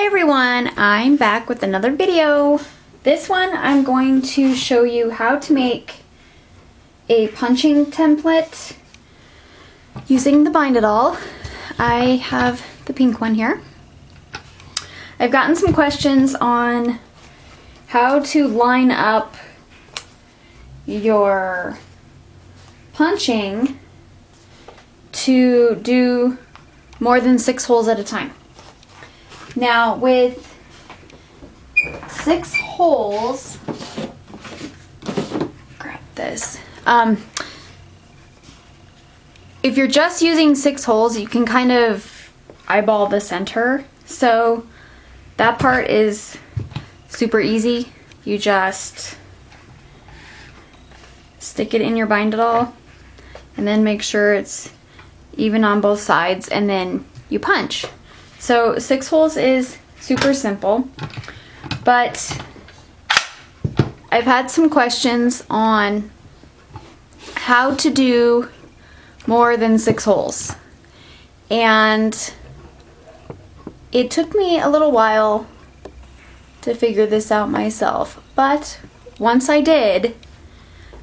everyone, I'm back with another video. This one I'm going to show you how to make a punching template using the Bind It All. I have the pink one here. I've gotten some questions on how to line up your punching to do more than 6 holes at a time. Now with 6 holes, grab this. If you're just using 6 holes, you can kind of eyeball the center. So that part is super easy. You just stick it in your Bind It All and then make sure it's even on both sides, and then you punch. So 6 holes is super simple, but I've had some questions on how to do more than 6 holes, and it took me a little while to figure this out myself, but once I did,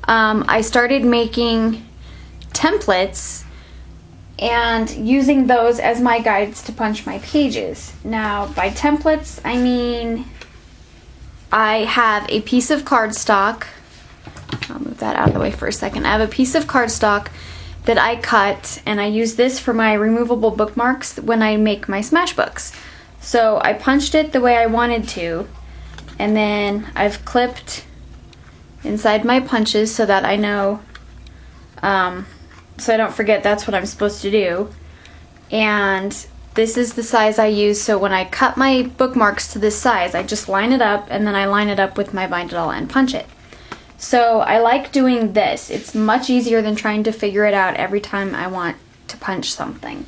I started making templates and using those as my guides to punch my pages. Now, by templates, I mean I have a piece of cardstock. I'll move that out of the way for a second. I have a piece of cardstock that I cut, and I use this for my removable bookmarks when I make my smash books. So I punched it the way I wanted to, and then I've clipped inside my punches so that I know, so I don't forget that's what I'm supposed to do. And this is the size I use, so when I cut my bookmarks to this size, I just line it up, and then I line it up with my Bind It All and punch it. So I like doing this. It's much easier than trying to figure it out every time I want to punch something.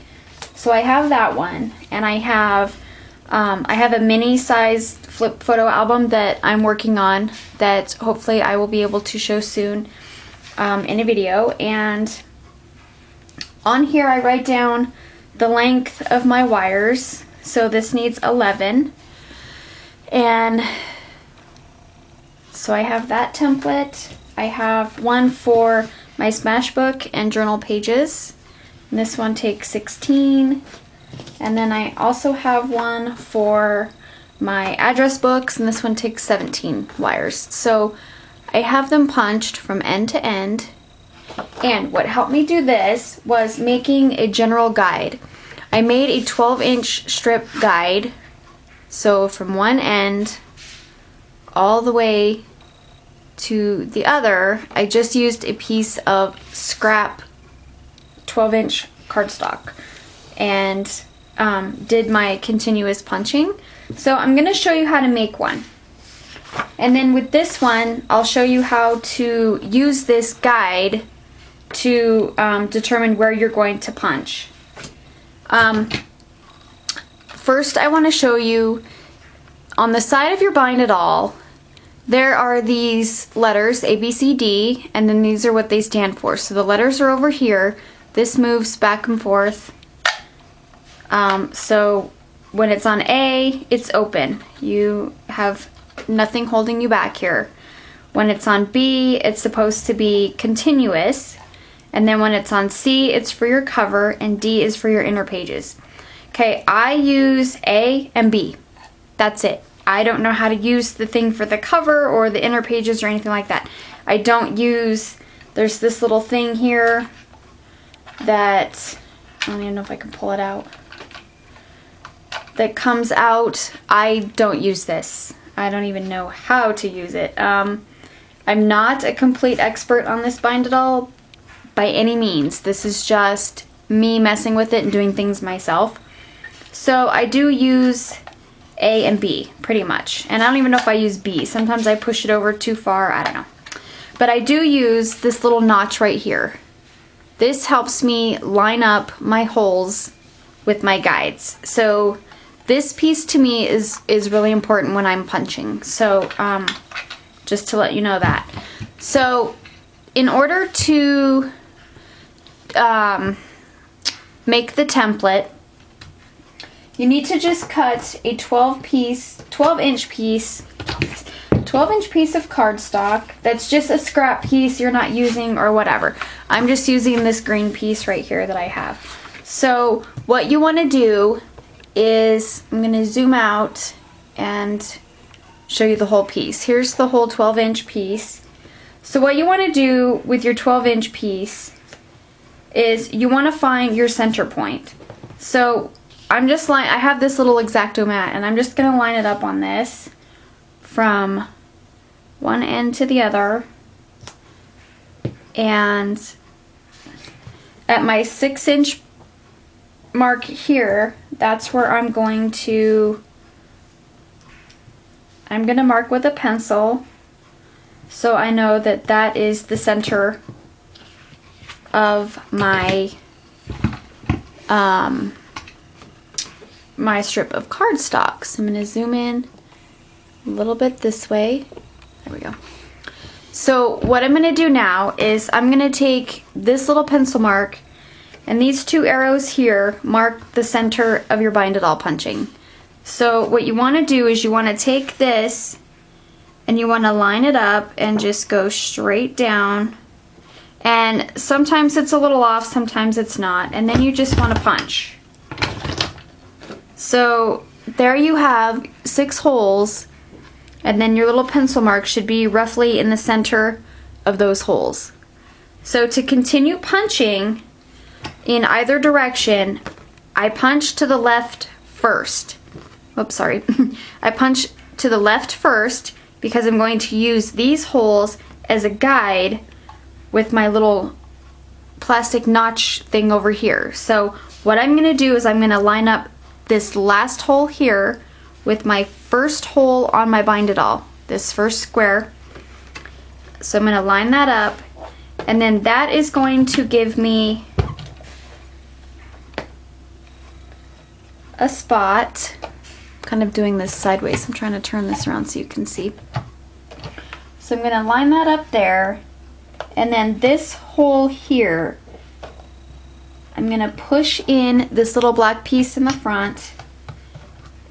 So I have that one, and I have a mini-sized flip photo album that I'm working on that hopefully I will be able to show soon in a video. And on here I write down the length of my wires. So this needs 11. And so I have that template. I have one for my smash book and journal pages. And this one takes 16. And then I also have one for my address books, and this one takes 17 wires. So I have them punched from end to end. And what helped me do this was making a general guide. I made a 12-inch strip guide, so from one end all the way to the other, I just used a piece of scrap 12-inch cardstock and did my continuous punching. So I'm going to show you how to make one. And then with this one, I'll show you how to use this guide to determine where you're going to punch. First, I want to show you on the side of your Bind It All, there are these letters A, B, C, D, and then these are what they stand for. So the letters are over here. This moves back and forth. So when it's on A, it's open. You have nothing holding you back here. When it's on B, it's supposed to be continuous. And then when it's on C, it's for your cover, and D is for your inner pages. Okay, I use A and B. That's it. I don't know how to use the thing for the cover or the inner pages or anything like that. I don't use, there's this little thing here that, I don't even know if I can pull it out, that comes out. I don't use this. I don't even know how to use it. I'm not a complete expert on this Bind It All by any means. This is just me messing with it and doing things myself. So I do use A and B pretty much, and I don't even know if I use B. Sometimes I push it over too far, I don't know. But I do use this little notch right here. This helps me line up my holes with my guides. So this piece to me is really important when I'm punching. So just to let you know that. So in order to make the template, you need to just cut a 12 inch piece of cardstock. That's just a scrap piece you're not using or whatever. I'm just using this green piece right here that I have. So what you want to do is, I'm going to zoom out and show you the whole piece. Here's the whole 12-inch piece. So what you want to do with your 12-inch piece is you want to find your center point. So I have this little X-Acto mat, and I'm just going to line it up on this from one end to the other, and at my 6-inch mark here, that's where I'm going to mark with a pencil, so I know that that is the center of my my strip of cardstock. So I'm going to zoom in a little bit this way. There we go. So what I'm going to do now is I'm going to take this little pencil mark, and these two arrows here mark the center of your bind it all punching. So what you want to do is you want to take this and you want to line it up and just go straight down. And sometimes it's a little off, sometimes it's not. And then you just want to punch. So there you have 6 holes, and then your little pencil mark should be roughly in the center of those holes. So to continue punching in either direction, I punch to the left first. Oops, sorry. I punch to the left first because I'm going to use these holes as a guide with my little plastic notch thing over here. So what I'm going to do is I'm going to line up this last hole here with my first hole on my bind it all, this first square. So I'm going to line that up, and then that is going to give me a spot. I'm kind of doing this sideways. I'm trying to turn this around so you can see. So I'm going to line that up there, and then this hole here, I'm going to push in this little black piece in the front,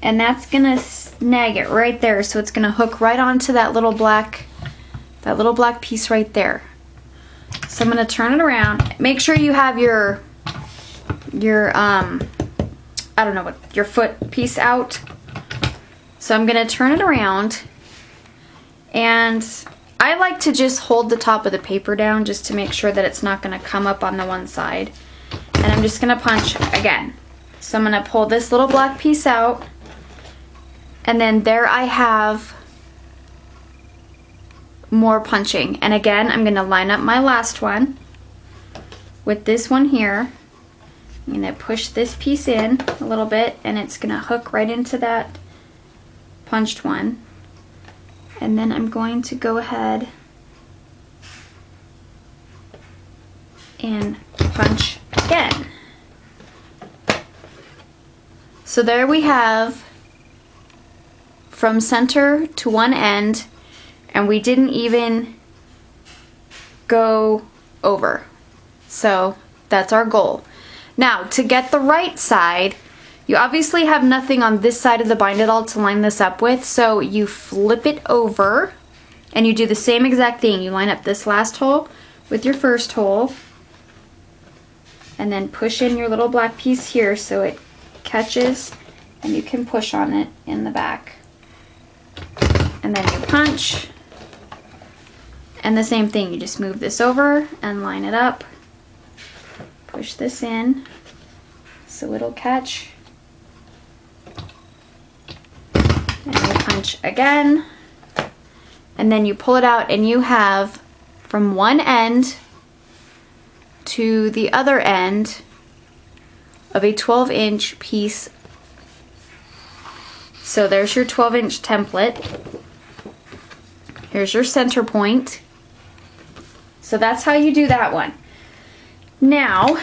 and that's going to snag it right there, so it's going to hook right onto that little black piece right there. So I'm going to turn it around. Make sure you have your I don't know what, your foot piece out. So I'm going to turn it around, and I like to just hold the top of the paper down just to make sure that it's not going to come up on the one side. And I'm just going to punch again. So I'm going to pull this little black piece out, and then there I have more punching. And again, I'm going to line up my last one with this one here. I'm going to push this piece in a little bit, and it's going to hook right into that punched one. And then I'm going to go ahead and punch again. So there we have from center to one end, and we didn't even go over. So that's our goal. Now, to get the right side, you obviously have nothing on this side of the bind it all to line this up with, so you flip it over and you do the same exact thing. You line up this last hole with your first hole, and then push in your little black piece here so it catches and you can push on it in the back. And then you punch, and the same thing, you just move this over and line it up. Push this in so it'll catch. And you punch again. And then you pull it out, and you have from one end to the other end of a 12-inch piece. So there's your 12-inch template. Here's your center point. So that's how you do that one. Now,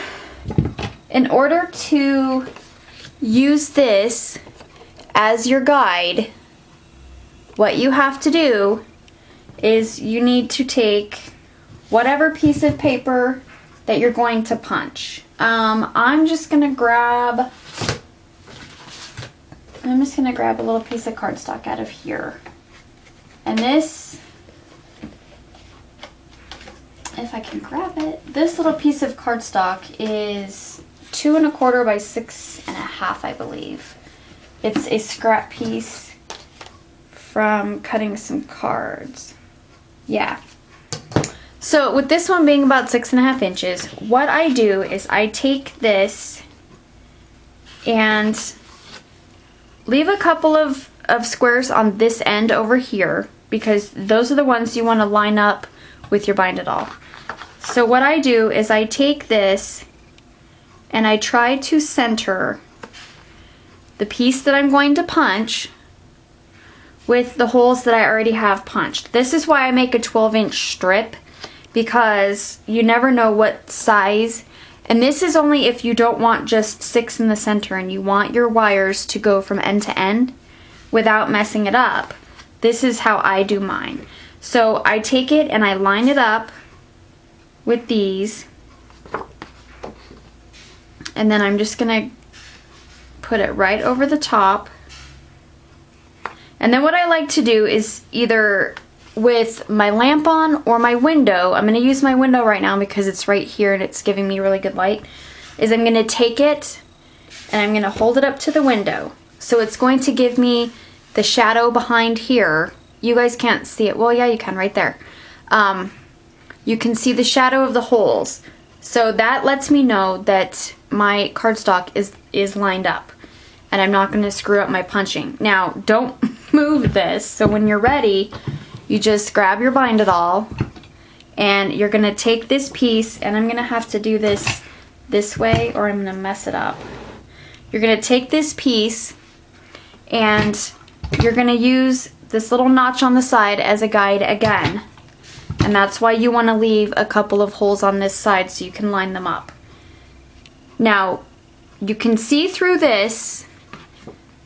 in order to use this as your guide, what you have to do is you need to take whatever piece of paper that you're going to punch. I'm just going to grab I'm just going to grab a little piece of cardstock out of here. And this, if I can grab it, this little piece of cardstock is 2 1/4 by 6 1/2, I believe. It's a scrap piece from cutting some cards. Yeah. So with this one being about 6 1/2 inches, what I do is I take this and leave a couple of squares on this end over here, because those are the ones you want to line up with your Bind It All. So what I do is I take this and I try to center the piece that I'm going to punch with the holes that I already have punched. This is why I make a 12-inch strip, because you never know what size. And this is only if you don't want just 6 in the center and you want your wires to go from end to end without messing it up. This is how I do mine. So I take it and I line it up with these, and then I'm just gonna put it right over the top. And then what I like to do is either with my lamp on or my window, I'm going to use my window right now because it's right here and it's giving me really good light, is I'm going to take it and I'm going to hold it up to the window. So it's going to give me the shadow behind here. You guys can't see it. Well, yeah, you can right there. You can see the shadow of the holes. So that lets me know that my cardstock is lined up and I'm not going to screw up my punching. Now, don't move this. So when you're ready, you just grab your Bind It All and you're going to take this piece, and I'm going to have to do this way or I'm going to mess it up. You're going to take this piece and you're going to use this little notch on the side as a guide again. And that's why you want to leave a couple of holes on this side so you can line them up. Now, you can see through this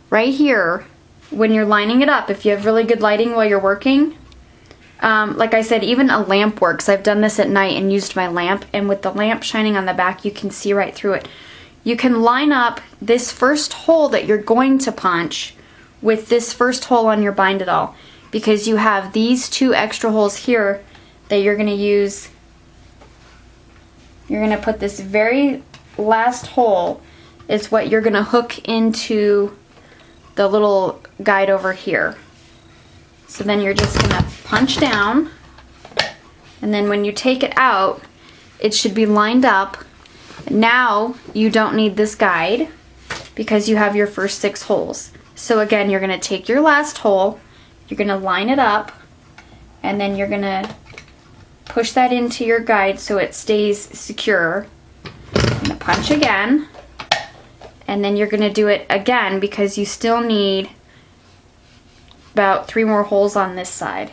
right here when you're lining it up, if you have really good lighting while you're working. Like I said, even a lamp works. I've done this at night and used my lamp, and with the lamp shining on the back, you can see right through it. You can line up this first hole that you're going to punch with this first hole on your Bind It All, because you have these 2 extra holes here that you're going to use. You're going to put this very last hole is what you're going to hook into the little guide over here. So then you're just going to punch down, and then when you take it out, it should be lined up. Now you don't need this guide because you have your first 6 holes. So again, you're going to take your last hole, you're going to line it up, and then you're going to push that into your guide so it stays secure. You're going to punch again, and then you're going to do it again because you still need about 3 more holes on this side,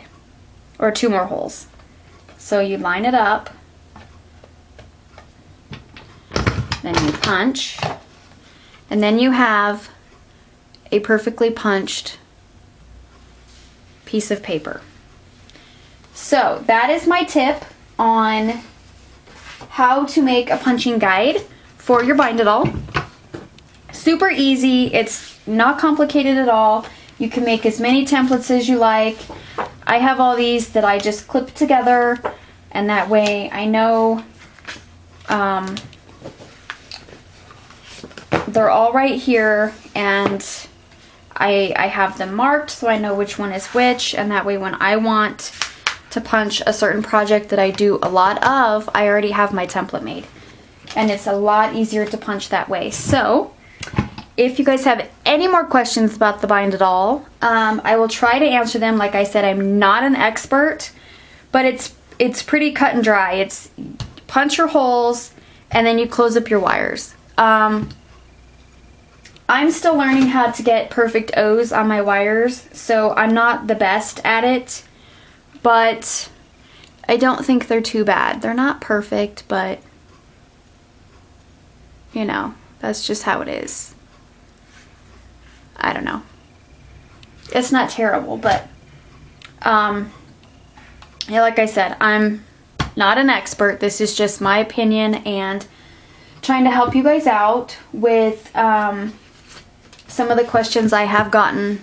or 2 more holes. So you line it up, then you punch, and then you have a perfectly punched piece of paper. So that is my tip on how to make a punching guide for your Bind It All. Super easy, it's not complicated at all. You can make as many templates as you like. I have all these that I just clip together, and that way I know they're all right here, and I have them marked so I know which one is which, and that way when I want to punch a certain project that I do a lot of, I already have my template made. And it's a lot easier to punch that way. So if you guys have any more questions about the Bind It All, I will try to answer them. Like I said, I'm not an expert, but it's pretty cut and dry. It's punch your holes and then you close up your wires. I'm still learning how to get perfect O's on my wires, so I'm not the best at it, but I don't think they're too bad. They're not perfect, but you know, that's just how it is. I don't know. It's not terrible, but yeah, like I said, I'm not an expert. This is just my opinion and trying to help you guys out with some of the questions I have gotten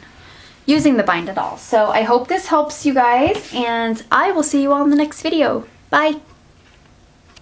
using the Bind It All. So I hope this helps you guys, and I will see you all in the next video. Bye!